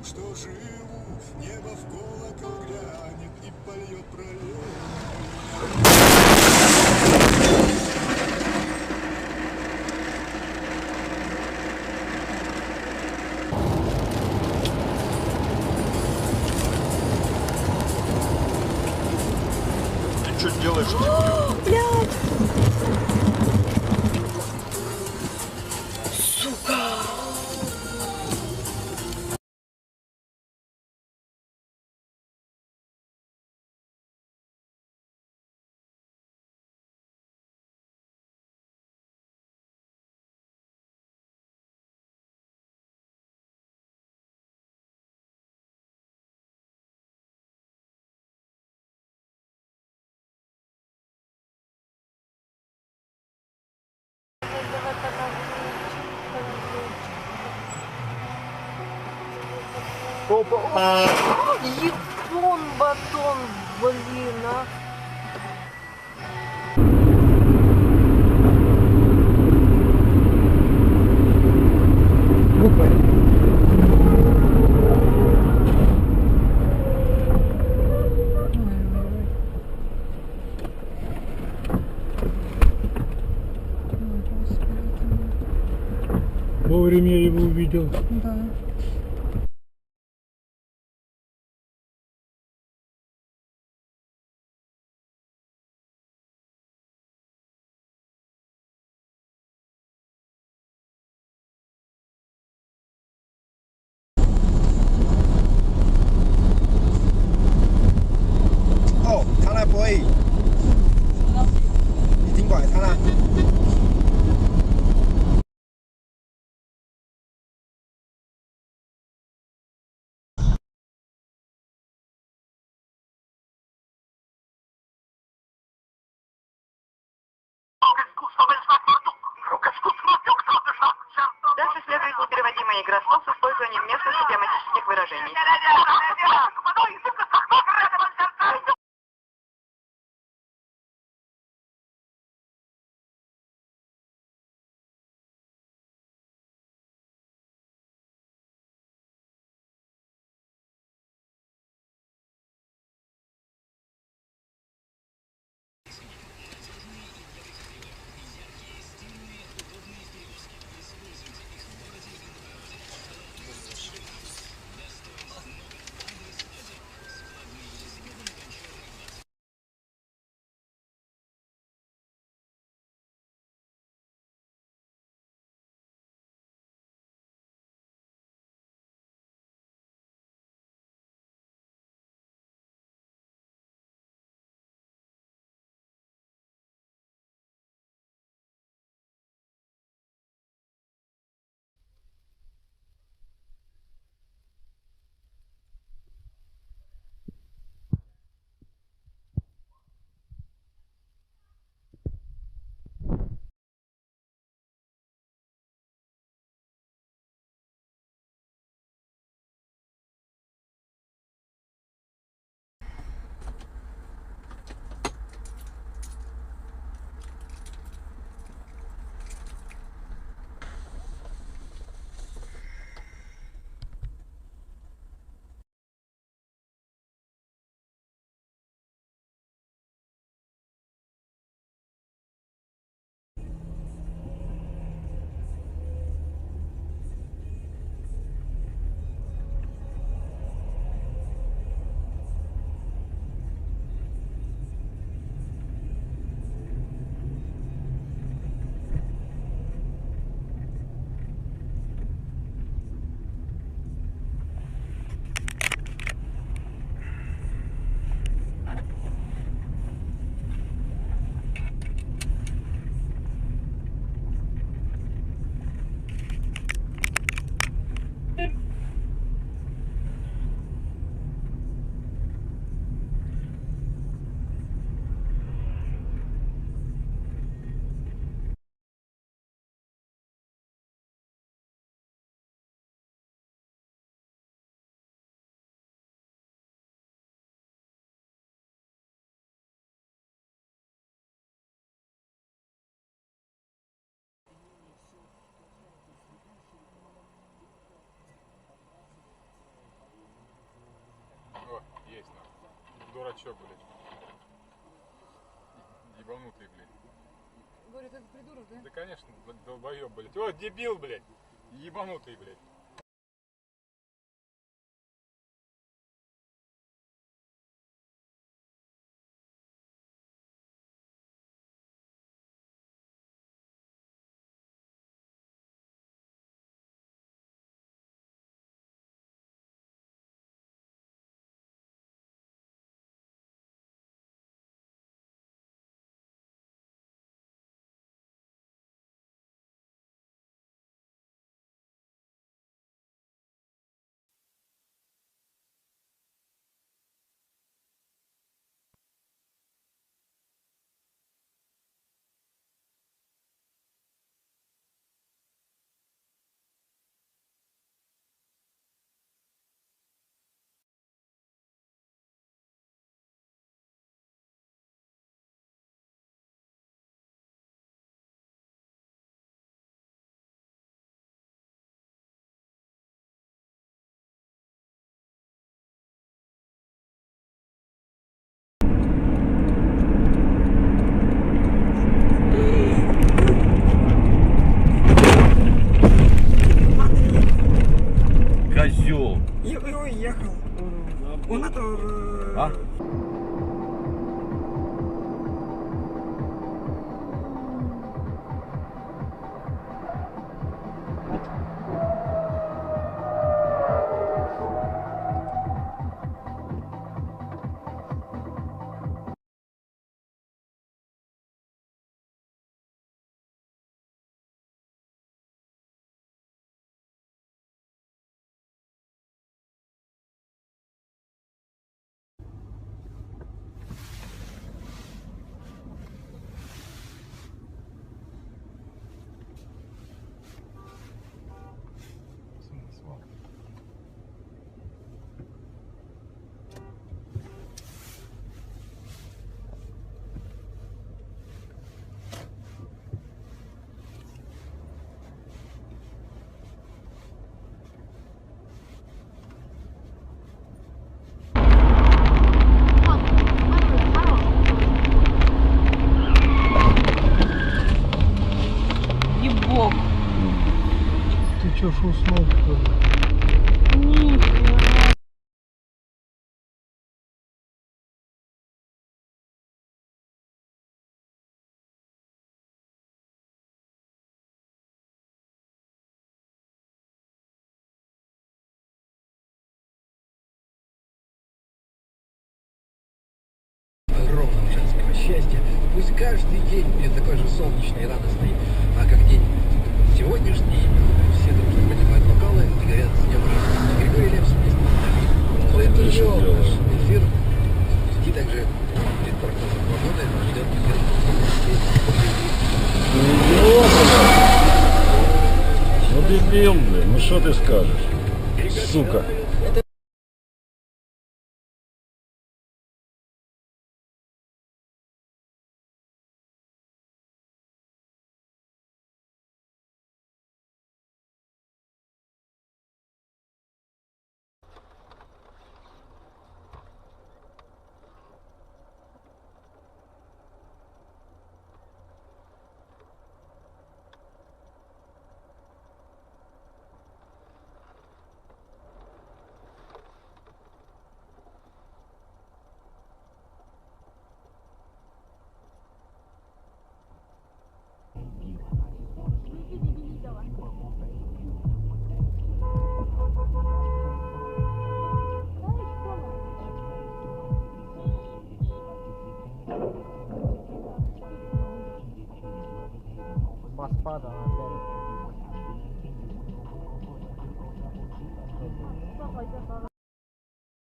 что живу, небо в колокол грянет и польет пролет. Ты что делаешь? Блядь! Сука! Ебон батон, блин, а! Вовремя я его увидел. Да.哦，他那不会，你听过来他那。Дальше следует непереводимая игра слов с использованием местных идиоматических выражений. чё, блядь? Ебанутый, блядь. Говорит, это придурок, да? Да, конечно, долбоёб, блядь. О, дебил, блядь. Ебанутый, блядь. Козел. И уехал. Он это... А? Ебок. Ты чё, уснул, что ли? Нихера. Огромного женского счастья. Пусть каждый день будет такой же солнечный и радостный, а как день сегодняшний, все дружно поднимают бокалы и говорят с днем рождения. Григорий Лепс вместе с нами. Но это же наш эфир. И также перед прогнозом погоды идет эфир. Ну дебил, блин, ну что ты скажешь? Сука.